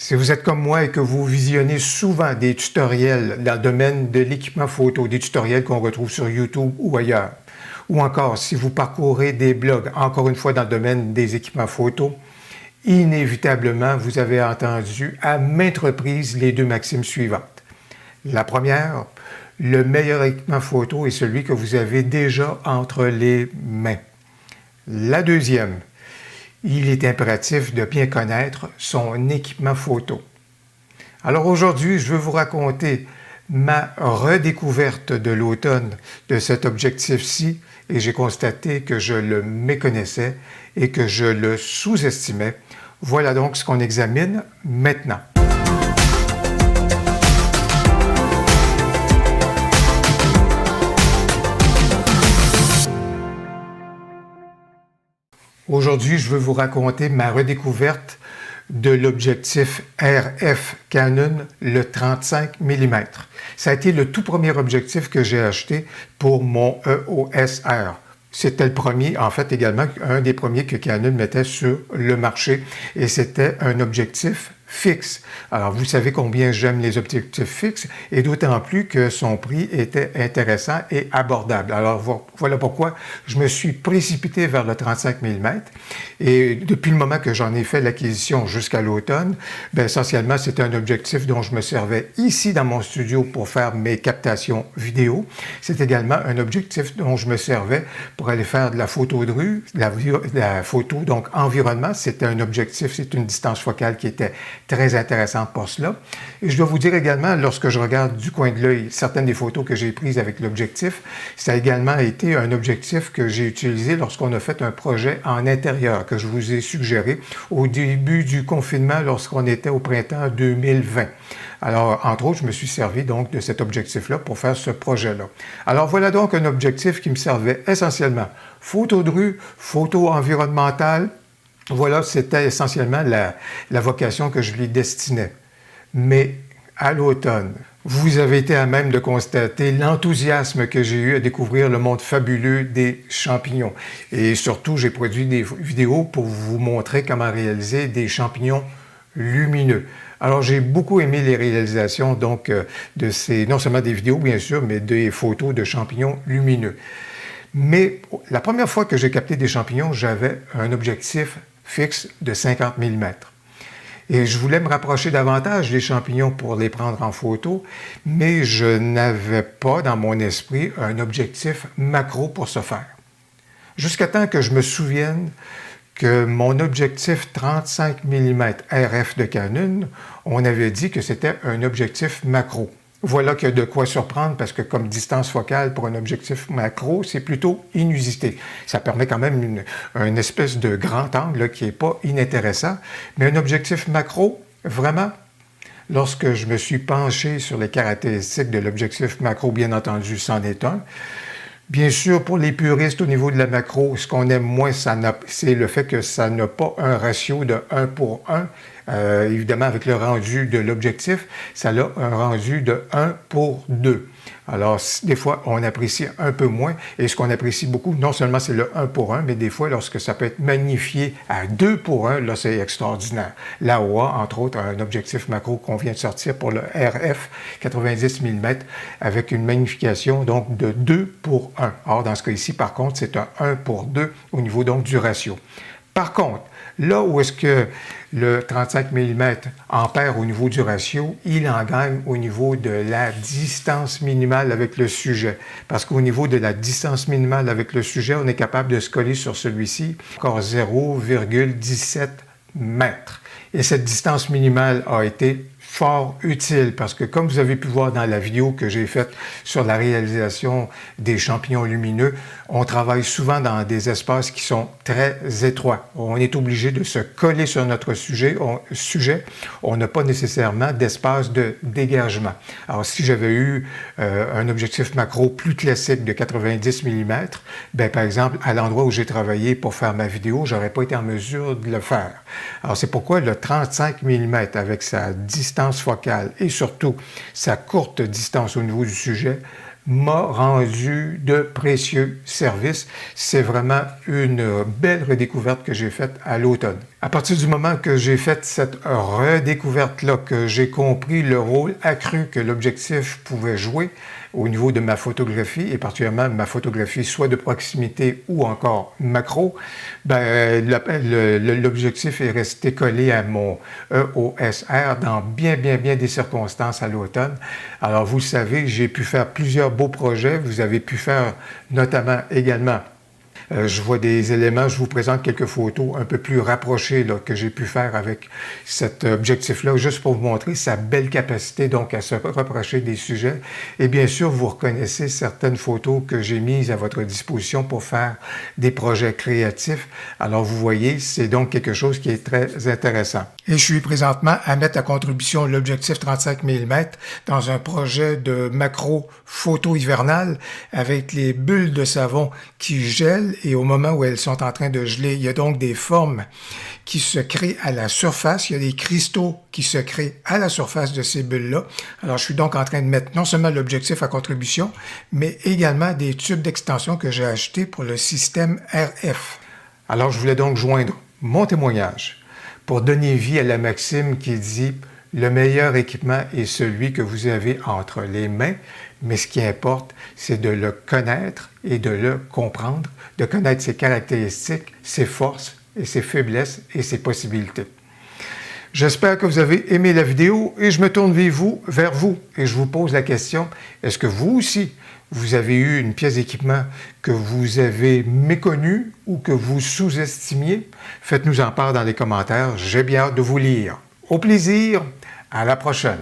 Si vous êtes comme moi et que vous visionnez souvent des tutoriels dans le domaine de l'équipement photo, des tutoriels qu'on retrouve sur YouTube ou ailleurs, ou encore si vous parcourez des blogs, encore une fois dans le domaine des équipements photo, inévitablement vous avez entendu à maintes reprises les deux maximes suivantes. La première, le meilleur équipement photo est celui que vous avez déjà entre les mains. La deuxième, il est impératif de bien connaître son équipement photo. Alors aujourd'hui, je veux vous raconter ma redécouverte de l'automne de cet objectif-ci et j'ai constaté que je le méconnaissais et que je le sous-estimais. Voilà donc ce qu'on examine maintenant. Aujourd'hui, je veux vous raconter ma redécouverte de l'objectif RF Canon, le 35 mm. Ça a été le tout premier objectif que j'ai acheté pour mon EOS R. C'était le premier, en fait également, un des premiers que Canon mettait sur le marché et c'était un objectif fixe. Alors, vous savez combien j'aime les objectifs fixes et d'autant plus que son prix était intéressant et abordable. Alors, voilà pourquoi je me suis précipité vers le 35 mm et depuis le moment que j'en ai fait l'acquisition jusqu'à l'automne, essentiellement, c'était un objectif dont je me servais ici dans mon studio pour faire mes captations vidéo. C'est également un objectif dont je me servais pour aller faire de la photo de rue, la photo donc environnement. C'était un objectif, c'est une distance focale qui était très intéressante pour cela. Et je dois vous dire également, lorsque je regarde du coin de l'œil certaines des photos que j'ai prises avec l'objectif, ça a également été un objectif que j'ai utilisé lorsqu'on a fait un projet en intérieur que je vous ai suggéré au début du confinement lorsqu'on était au printemps 2020. Alors, entre autres, je me suis servi donc de cet objectif-là pour faire ce projet-là. Alors, voilà donc un objectif qui me servait essentiellement photo de rue, photo environnementale. Voilà, c'était essentiellement la vocation que je lui destinais. Mais à l'automne, vous avez été à même de constater l'enthousiasme que j'ai eu à découvrir le monde fabuleux des champignons. Et surtout, j'ai produit des vidéos pour vous montrer comment réaliser des champignons lumineux. Alors, j'ai beaucoup aimé les réalisations donc de ces, non seulement des vidéos bien sûr, mais des photos de champignons lumineux. Mais la première fois que j'ai capté des champignons, j'avais un objectif fixe de 50 mm. Et je voulais me rapprocher davantage des champignons pour les prendre en photo, mais je n'avais pas dans mon esprit un objectif macro pour ce faire. Jusqu'à temps que je me souvienne que mon objectif 35 mm RF de Canon, on avait dit que c'était un objectif macro. Voilà qu'il y a de quoi surprendre parce que comme distance focale pour un objectif macro, c'est plutôt inusité. Ça permet quand même une espèce de grand angle là, qui n'est pas inintéressant. Mais un objectif macro, vraiment, lorsque je me suis penché sur les caractéristiques de l'objectif macro, bien entendu, c'en est un. Bien sûr, pour les puristes au niveau de la macro, ce qu'on aime moins, c'est le fait que ça n'a pas un ratio de 1 pour 1. Évidemment, avec le rendu de l'objectif, ça a un rendu de 1 pour 2. Alors, des fois, on apprécie un peu moins. Et ce qu'on apprécie beaucoup, non seulement c'est le 1 pour 1, mais des fois, lorsque ça peut être magnifié à 2 pour 1, là, c'est extraordinaire. L'AOA, entre autres, un objectif macro qu'on vient de sortir pour le RF 90 mm avec une magnification donc de 2 pour 1. Or, dans ce cas ici, par contre, c'est un 1 pour 2 au niveau donc du ratio. Par contre, là où est-ce que le 35 mm en perd au niveau du ratio, il en gagne au niveau de la distance minimale avec le sujet. Parce qu'au niveau de la distance minimale avec le sujet, on est capable de se coller sur celui-ci encore 0,17 mètres. Et cette distance minimale a été fort utile parce que comme vous avez pu voir dans la vidéo que j'ai faite sur la réalisation des champignons lumineux, on travaille souvent dans des espaces qui sont très étroits. On est obligé de se coller sur notre sujet. On n'a pas nécessairement d'espace de dégagement. Alors si j'avais eu un objectif macro plus classique de 90 mm, par exemple, à l'endroit où j'ai travaillé pour faire ma vidéo, je n'aurais pas été en mesure de le faire. Alors c'est pourquoi le 35 mm avec sa distance focale et surtout sa courte distance au niveau du sujet m'a rendu de précieux services. C'est vraiment une belle redécouverte que j'ai faite à l'automne. À partir du moment que j'ai fait cette redécouverte-là, que j'ai compris le rôle accru que l'objectif pouvait jouer au niveau de ma photographie, et particulièrement ma photographie soit de proximité ou encore macro, l'objectif est resté collé à mon EOS-R dans bien des circonstances à l'automne. Alors vous le savez, j'ai pu faire plusieurs beaux projets. Vous avez pu faire notamment également je vois des éléments, je vous présente quelques photos un peu plus rapprochées là, que j'ai pu faire avec cet objectif-là, juste pour vous montrer sa belle capacité donc à se rapprocher des sujets. Et bien sûr, vous reconnaissez certaines photos que j'ai mises à votre disposition pour faire des projets créatifs. Alors vous voyez, c'est donc quelque chose qui est très intéressant. Et je suis présentement à mettre à contribution l'objectif 35 mm dans un projet de macro photo hivernale avec les bulles de savon qui gèlent et au moment où elles sont en train de geler, il y a donc des formes qui se créent à la surface, il y a des cristaux qui se créent à la surface de ces bulles-là. Alors je suis donc en train de mettre non seulement l'objectif à contribution, mais également des tubes d'extension que j'ai achetés pour le système RF. Alors je voulais donc joindre mon témoignage pour donner vie à la maxime qui dit « Le meilleur équipement est celui que vous avez entre les mains », mais ce qui importe, c'est de le connaître et de le comprendre, de connaître ses caractéristiques, ses forces et ses faiblesses et ses possibilités. J'espère que vous avez aimé la vidéo et je me tourne vers vous et je vous pose la question, est-ce que vous aussi, vous avez eu une pièce d'équipement que vous avez méconnue ou que vous sous-estimiez? Faites-nous en part dans les commentaires, j'ai bien hâte de vous lire. Au plaisir, à la prochaine!